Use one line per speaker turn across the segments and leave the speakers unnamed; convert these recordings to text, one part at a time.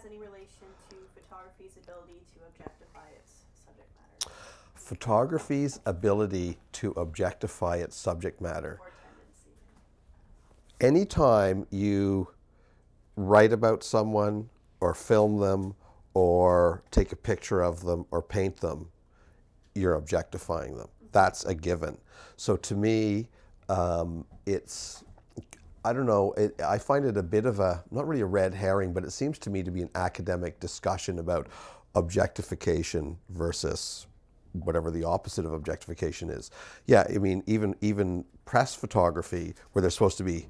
any relation to photography's ability to objectify its subject matter?
Photography's ability to objectify its subject matter.
Or tendency?
Anytime you write about someone or film them or take a picture of them or paint them, you're objectifying them. That's a given. So to me, it's, I don't know, I find it a bit of a, not really a red herring, but it seems to me to be an academic discussion about objectification versus whatever the opposite of objectification is. Yeah, I mean, even press photography, where they're supposed to be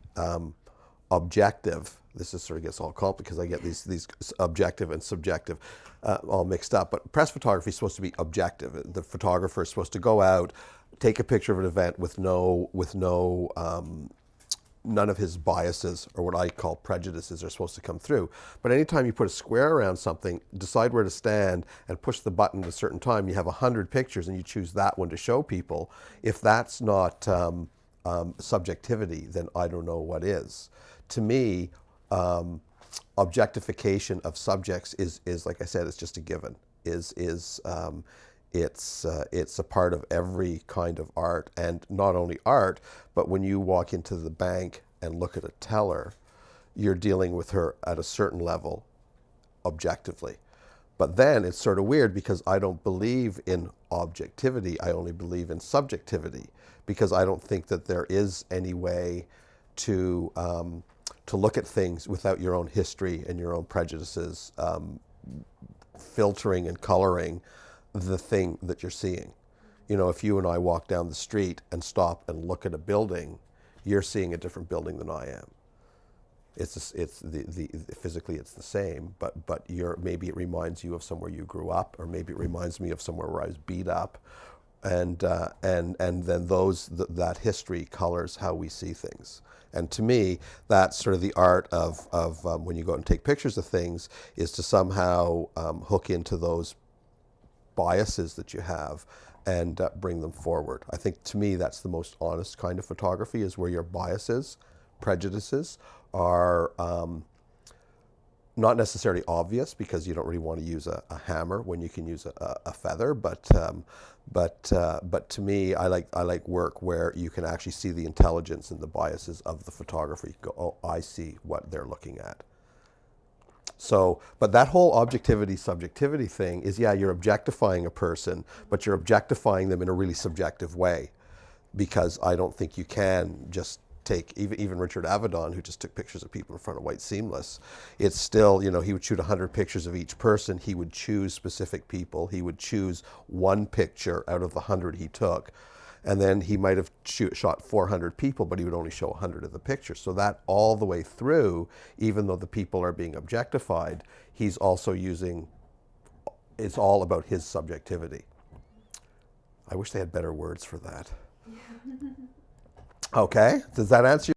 objective. This is sort of gets all complicated because I get these objective and subjective all mixed up. But press photography is supposed to be objective. The photographer is supposed to go out, take a picture of an event with none of his biases or what I call prejudices are supposed to come through. But anytime you put a square around something, decide where to stand, and push the button at a certain time, you have 100 pictures and you choose that one to show people. If that's not subjectivity, then I don't know what is. To me, objectification of subjects is like I said, it's just a given. It's a part of every kind of art, and not only art, but when you walk into the bank and look at a teller, you're dealing with her at a certain level objectively. But then it's sort of weird because I don't believe in objectivity, I only believe in subjectivity, because I don't think that there is any way to look at things without your own history and your own prejudices filtering and coloring the thing that you're seeing. You know, if you and I walk down the street and stop and look at a building, you're seeing a different building than I am. Physically it's the same, but maybe it reminds you of somewhere you grew up, or maybe it reminds me of somewhere where I was beat up, and then that history colors how we see things. And to me, that's sort of the art of when you go out and take pictures of things, is to somehow hook into those biases that you have and bring them forward. I think to me that's the most honest kind of photography, is where your biases, prejudices are not necessarily obvious, because you don't really want to use a hammer when you can use a feather, but to me, I like work where you can actually see the intelligence and the biases of the photographer. You go, oh, I see what they're looking at. So, but that whole objectivity, subjectivity thing is, yeah, you're objectifying a person, but you're objectifying them in a really subjective way, because I don't think you can just take, even Richard Avedon, who just took pictures of people in front of White Seamless, it's still, you know, he would shoot 100 pictures of each person. He would choose specific people. He would choose one picture out of the 100 he took. And then he might have shot 400 people, but he would only show 100 of the pictures. So that all the way through, even though the people are being objectified, he's also using, it's all about his subjectivity. I wish they had better words for that. Okay, does that answer